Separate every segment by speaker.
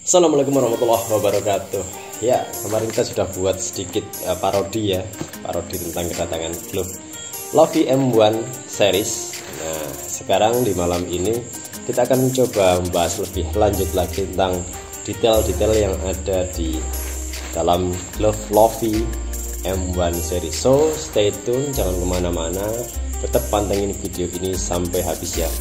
Speaker 1: Assalamualaikum warahmatullahi wabarakatuh. Ya, kemarin kita sudah buat sedikit parodi tentang kedatangan glove Lovie M1 series. Nah, sekarang di malam ini kita akan mencoba membahas lebih lanjut lagi tentang detail-detail yang ada di dalam glove Lovie M1 series. So, stay tune, jangan kemana-mana, tetap pantengin video ini sampai habis ya.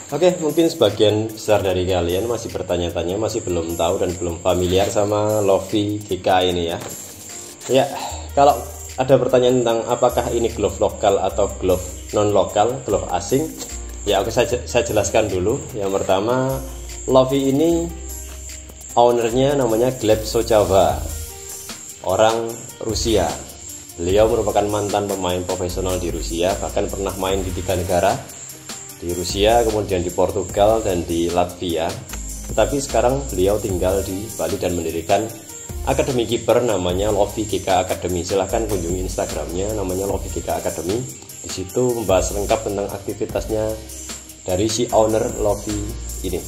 Speaker 1: Oke, mungkin sebagian besar dari kalian masih bertanya-tanya, masih belum tahu dan belum familiar sama Lovie GK ini ya. Ya, kalau ada pertanyaan tentang apakah ini glove lokal atau glove non lokal, glove asing, ya oke, saya jelaskan dulu. Yang pertama, Lovie ini ownernya namanya Gleb Sochava, orang Rusia. Beliau merupakan mantan pemain profesional di Rusia, bahkan pernah main di 3 negara, di Rusia, kemudian di Portugal dan di Latvia. Tetapi sekarang beliau tinggal di Bali dan mendirikan akademi kiper namanya Lovie GK Academy. Silahkan kunjungi Instagramnya, namanya Lovie GK Academy. Di situ membahas lengkap tentang aktivitasnya dari si owner Lovie ini.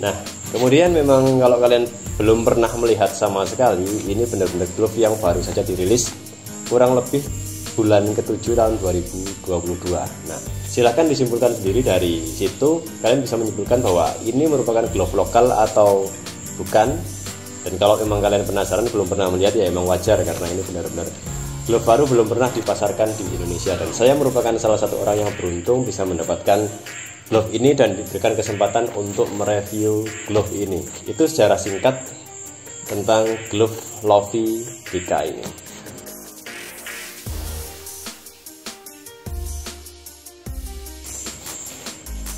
Speaker 1: Nah, kemudian memang kalau kalian belum pernah melihat sama sekali, ini benar-benar glove yang baru saja dirilis kurang lebih bulan ke-7 tahun 2022. Nah, silahkan disimpulkan sendiri dari situ, kalian bisa menyimpulkan bahwa ini merupakan glove lokal atau bukan. Dan kalau memang kalian penasaran, belum pernah melihat, ya emang wajar, karena ini benar-benar glove baru, belum pernah dipasarkan di Indonesia. Dan saya merupakan salah satu orang yang beruntung bisa mendapatkan glove ini dan diberikan kesempatan untuk mereview glove ini. Itu secara singkat tentang glove Lovie GK ini.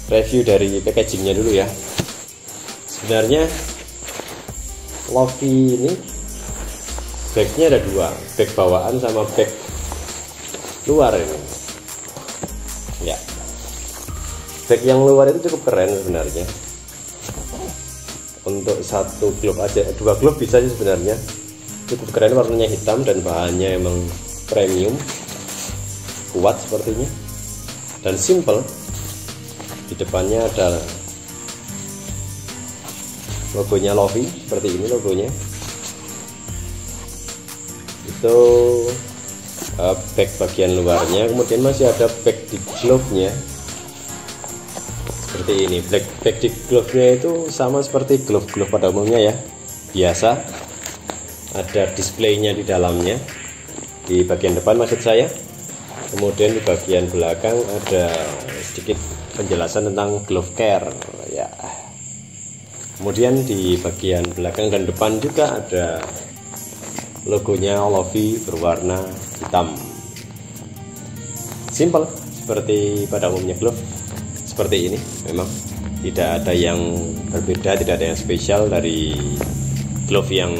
Speaker 1: Review dari packagingnya dulu ya. Sebenarnya Lovie ini bagnya ada dua, bag bawaan sama bag luar ini. Ya, bag yang luar itu cukup keren sebenarnya. Untuk satu glove aja, 2 glove bisa sih sebenarnya. Cukup keren, warnanya hitam dan bahannya emang premium, kuat sepertinya dan simple. Di depannya ada logonya Lovie, seperti ini logonya. Itu bag bagian luarnya, kemudian masih ada bag di glove-nya seperti ini. Bag di glove-nya itu sama seperti glove-glove pada umumnya ya, biasa. Ada displaynya di dalamnya, di bagian depan maksud saya. Kemudian di bagian belakang ada sedikit penjelasan tentang glove care ya. Kemudian di bagian belakang dan depan juga ada logonya Lovie berwarna hitam. Simple seperti pada umumnya glove seperti ini. Memang tidak ada yang berbeda, tidak ada yang spesial dari glove yang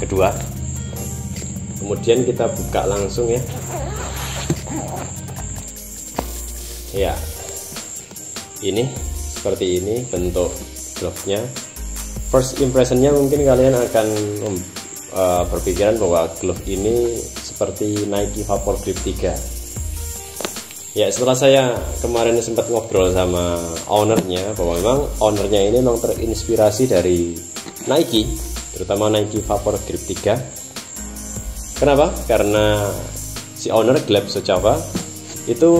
Speaker 1: kedua. Kemudian kita buka langsung ya. Ya, ini seperti ini bentuk glove-nya. First impressionnya mungkin kalian akan berpikiran bahwa glove ini seperti Nike Vapor Grip 3. Ya, setelah saya kemarin sempat ngobrol sama ownernya, bahwa memang ownernya ini memang terinspirasi dari Nike, terutama Nike Vapor Grip 3. Kenapa? Karena si owner Gleb Sochava itu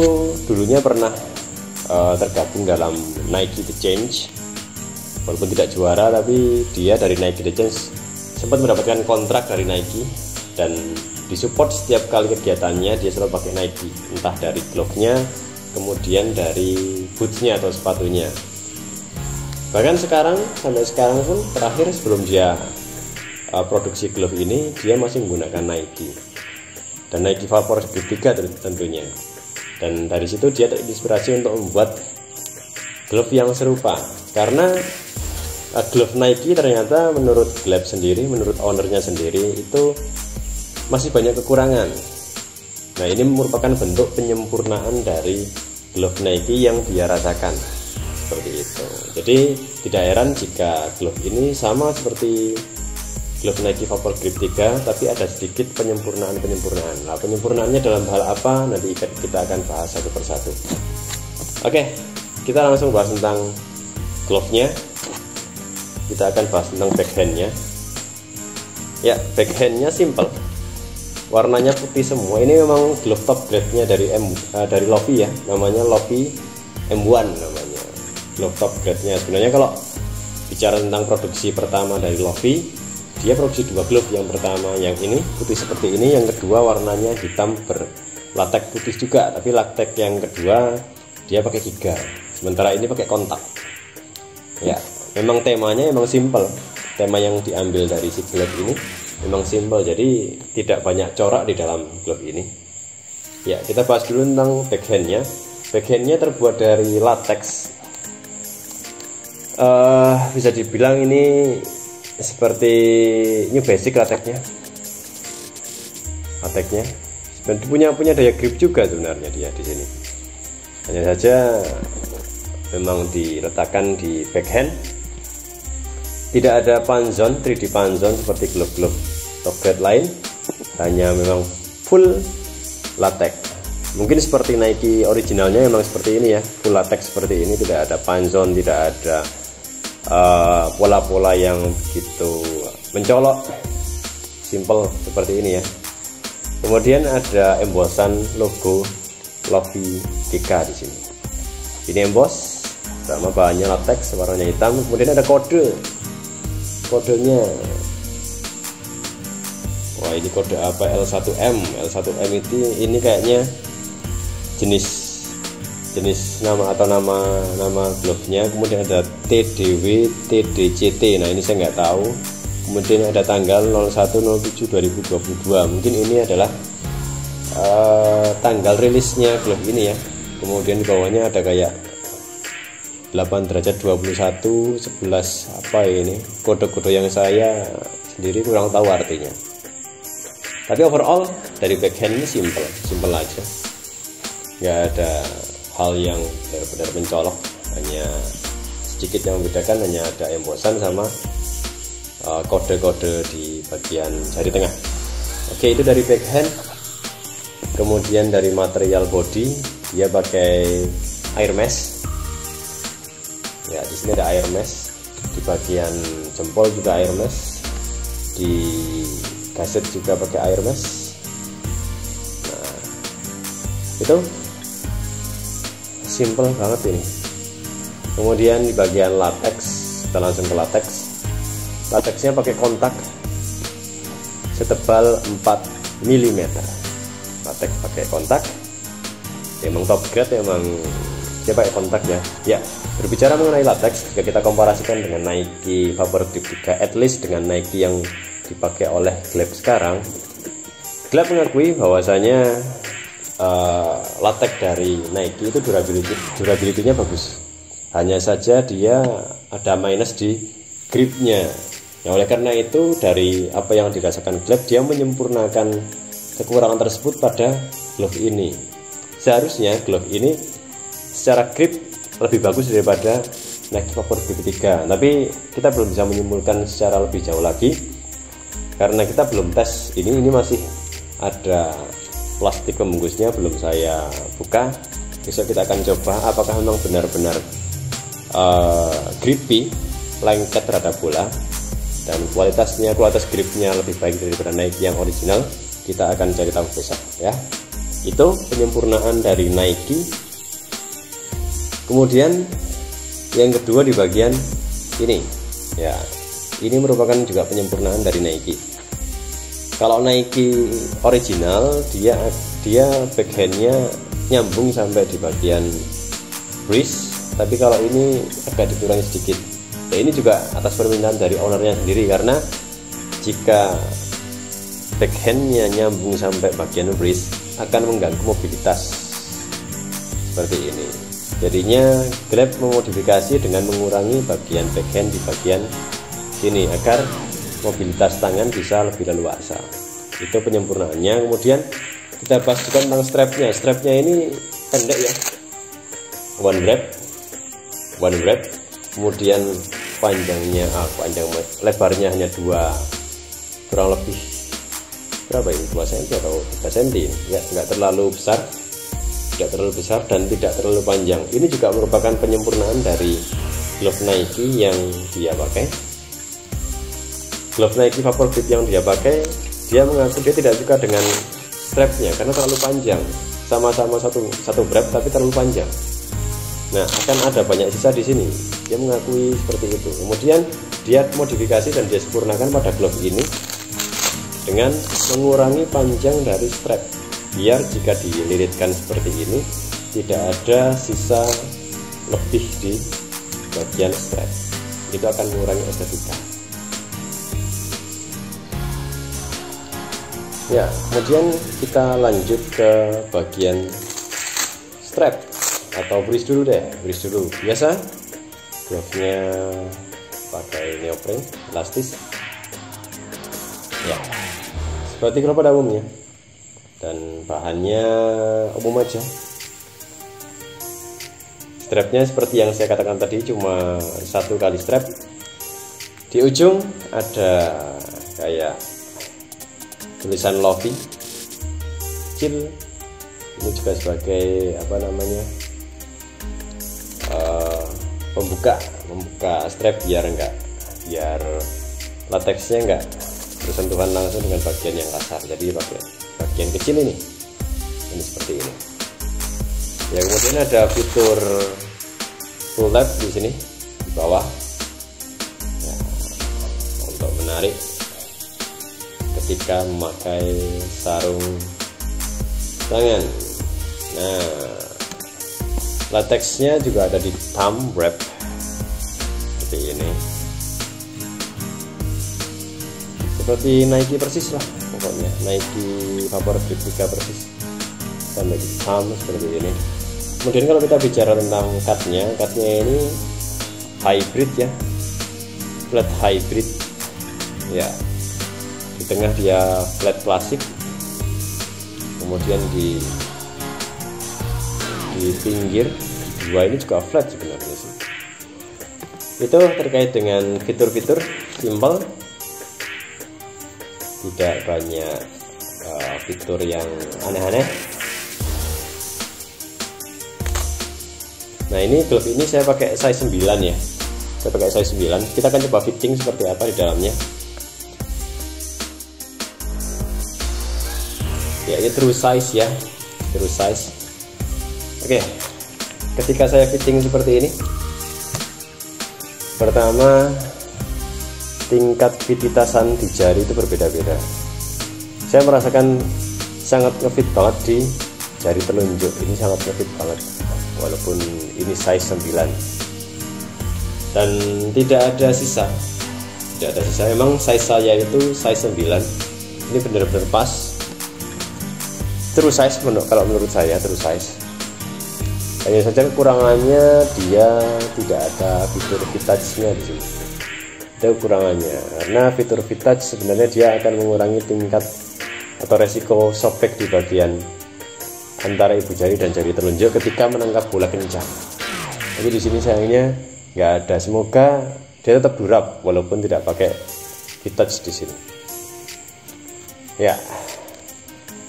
Speaker 1: dulunya pernah tergabung dalam Nike The Change, walaupun tidak juara, tapi dia dari Nike The Change sempat mendapatkan kontrak dari Nike dan disupport setiap kali kegiatannya. Dia selalu pakai Nike, entah dari glove-nya, kemudian dari boots-nya atau sepatunya. Bahkan sampai sekarang pun terakhir sebelum dia produksi glove ini, dia masih menggunakan Nike dan Nike Vapor Grip 3 tentunya. Dan dari situ dia terinspirasi untuk membuat glove yang serupa, karena glove Nike ternyata menurut Gleb sendiri, menurut ownernya sendiri, itu masih banyak kekurangan. Nah, ini merupakan bentuk penyempurnaan dari glove Nike yang dia rasakan, seperti itu. Jadi tidak heran jika glove ini sama seperti glove Nike Vapor Grip 3, tapi ada sedikit penyempurnaan. Nah, penyempurnaannya dalam hal apa? Nanti kita akan bahas satu persatu. Oke, kita langsung bahas tentang glove-nya. Kita akan bahas tentang backhand-nya. Ya, backhand-nya simple. Warnanya putih semua. Ini memang glove top grade-nya dari Lofi ya. Namanya Lofi M1 namanya. Glove top grade-nya. Sebenarnya kalau bicara tentang produksi pertama dari Lofi, dia produksi dua glove. Yang pertama yang ini putih seperti ini, yang kedua warnanya hitam berlatek putih juga, tapi latek yang kedua dia pakai giga, sementara ini pakai kontak. Ya, memang temanya memang simple. Tema yang diambil dari si glove ini memang simple, jadi tidak banyak corak di dalam glove ini. Ya, kita bahas dulu tentang backhand-nya. Backhand-nya terbuat dari latex. Bisa dibilang ini seperti new basic lateknya. Dan punya daya grip juga sebenarnya dia di sini. Hanya saja memang diletakkan di backhand. Tidak ada panzon, 3D panzon seperti glove-glove top grade lain. Hanya memang full latex. Mungkin seperti Nike originalnya memang seperti ini ya, full latex seperti ini, tidak ada panzon, tidak ada pola-pola yang begitu mencolok, simple seperti ini ya. Kemudian ada embosan logo Lofi GK di sini. Ini emboss sama bahannya latex, warnanya hitam. Kemudian ada kodenya. Wah, ini kode apa? L1M. L1M itu ini kayaknya jenis nama atau nama glove-nya. Kemudian ada TDW, TDCT. Nah, ini saya nggak tahu. Kemudian ada tanggal 01/07/2022. Mungkin ini adalah tanggal rilisnya glove ini ya. Kemudian di bawahnya ada kayak 8 derajat 21 11 apa ini, kode-kode yang saya sendiri kurang tahu artinya. Tapi overall dari backhand ini simple aja, nggak ada hal yang benar-benar mencolok. Hanya sedikit yang membedakan, hanya ada embosan sama kode-kode di bagian jari tengah. Oke, itu dari backhand. Kemudian dari material body, dia pakai air mesh. Ya, di sini ada air mesh. Di bagian jempol juga air mesh. Di kaset juga pakai air mesh. Nah, itu simple banget ini. Kemudian di bagian latex, kita langsung ke latex. Latexnya pakai kontak setebal 4 mm. Latex pakai kontak. Emang top grade, emang dia pakai kontak ya. Ya, berbicara mengenai latex, jika kita komparasikan dengan Nike Vapor Grip 3, at least dengan Nike yang dipakai oleh Gleb sekarang, Gleb mengakui bahwasanya latex dari Nike itu durability-nya bagus. Hanya saja dia ada minus di gripnya. Nah, oleh karena itu dari apa yang dirasakan Gleb, dia menyempurnakan kekurangan tersebut pada glove ini. Seharusnya glove ini secara grip lebih bagus daripada Nike Vapor Grip 3, tapi kita belum bisa menyimpulkan secara lebih jauh lagi karena kita belum tes ini masih ada plastik pembungkusnya, belum saya buka. Besok kita akan coba apakah memang benar-benar grippy, lengket terhadap bola, dan kualitas gripnya lebih baik daripada Nike yang original. Kita akan cari tahu besok ya. Itu penyempurnaan dari Nike. Kemudian yang kedua di bagian ini ya, ini merupakan juga penyempurnaan dari Nike. Kalau Nike original dia backhandnya nyambung sampai di bagian wrist, tapi kalau ini agak dikurangi sedikit. Ya, ini juga atas permintaan dari ownernya sendiri, karena jika backhandnya nyambung sampai bagian bridge akan mengganggu mobilitas seperti ini. Jadinya Grab memodifikasi dengan mengurangi bagian backhand di bagian sini agar mobilitas tangan bisa lebih leluasa. Itu penyempurnaannya. Kemudian kita bahas juga tentang strapnya. Strapnya ini pendek ya, one wrap. Kemudian lebarnya hanya 2, kurang lebih berapa ini, 2 cm atau 3 cm ya, nggak terlalu besar dan tidak terlalu panjang. Ini juga merupakan penyempurnaan dari glove Nike yang dia pakai. Glove Nike Vapor Grip yang dia pakai, dia mengaku dia tidak suka dengan strapnya karena terlalu panjang. Sama-sama satu wrap tapi terlalu panjang. Nah, akan ada banyak sisa di sini. Dia mengakui seperti itu. Kemudian dia modifikasi dan dia sempurnakan pada glove ini dengan mengurangi panjang dari strap, biar jika dililitkan seperti ini tidak ada sisa lebih di bagian strap. Itu akan mengurangi estetika. Ya, kemudian kita lanjut ke bagian strap atau bridge dulu deh. Bridge dulu. Biasa glove-nya pakai neoprene elastis. Ya, seperti glove pada umumnya. Dan bahannya umum aja. Strapnya seperti yang saya katakan tadi, cuma 1 kali strap. Di ujung ada kayak tulisan Lofi kecil. Ini juga sebagai pembuka strap biar latexnya enggak bersentuhan langsung dengan bagian yang kasar. Jadi pakai bagian kecil ini seperti ini. Ya, kemudian ada fitur full lap di sini di bawah ya, untuk menarik ketika memakai sarung tangan. Nah, latexnya juga ada di thumb wrap seperti ini, seperti Nike persis lah pokoknya. Nike Vapor Grip 3 persis sama di thumb seperti ini. Kemudian kalau kita bicara tentang cutnya ini hybrid ya, flat hybrid ya. Di tengah dia flat klasik, kemudian di pinggir dua ini juga flat sebenarnya sih. Itu terkait dengan fitur-fitur simpel, tidak banyak fitur yang aneh-aneh. Nah, ini glove ini saya pakai size 9 ya. Saya pakai size 9. Kita akan coba fitting seperti apa di dalamnya. Ya, ini true size ya, true size. Oke, ketika saya fitting seperti ini, pertama tingkat fititasan di jari itu berbeda-beda. Saya merasakan sangat ngefit banget di jari telunjuk. Ini sangat ngefit banget, walaupun ini size 9 dan tidak ada sisa. Memang size saya itu size 9. Ini benar-benar pas, true size kalau menurut saya true size. Hanya saja kekurangannya dia tidak ada fitur vintage-nya di sini. Itu kekurangannya, karena fitur vintage sebenarnya dia akan mengurangi tingkat atau resiko sobek di bagian antara ibu jari dan jari telunjuk ketika menangkap bola kencang. Tapi di sini sayangnya nggak ada. Semoga dia tetap durable walaupun tidak pakai vintage di sini. Ya.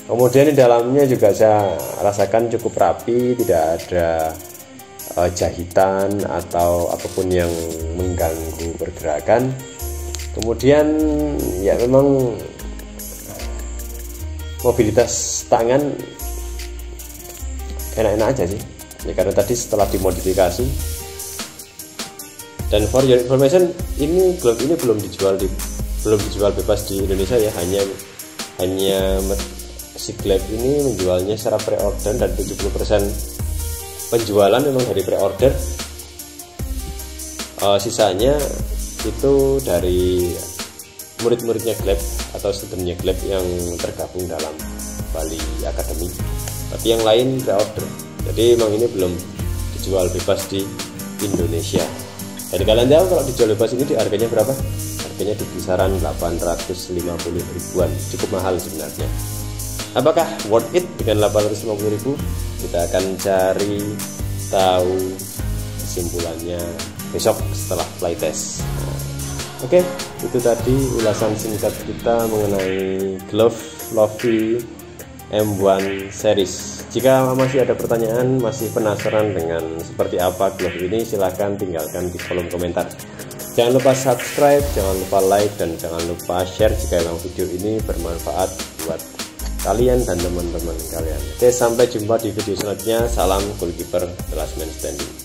Speaker 1: Kemudian di dalamnya juga saya rasakan cukup rapi, tidak ada jahitan atau apapun yang mengganggu pergerakan. Kemudian ya memang mobilitas tangan enak-enak aja sih ya, karena tadi setelah dimodifikasi. Dan for your information, ini glove ini belum dijual bebas di Indonesia ya, hanya si glove ini menjualnya secara pre-order dan 70% penjualan memang dari pre-order. Sisanya itu dari murid-muridnya Gleb atau studentnya Gleb yang tergabung dalam Bali Academy. Tapi yang lain pre-order. Jadi emang ini belum dijual bebas di Indonesia. Jadi kalian tahu kalau dijual bebas ini harganya berapa? Harganya di kisaran 850 ribuan. Cukup mahal sebenarnya. Apakah worth it dengan 850 ribu? Kita akan cari tahu kesimpulannya besok setelah playtest. Oke, itu tadi ulasan singkat kita mengenai glove Lofi M1 series. Jika masih ada pertanyaan, masih penasaran dengan seperti apa glove ini, silahkan tinggalkan di kolom komentar. Jangan lupa subscribe, jangan lupa like, dan jangan lupa share jika memang video ini bermanfaat buat kalian dan teman-teman kalian. Oke, sampai jumpa di video selanjutnya. Salam goalkeeper The Last Man Standing.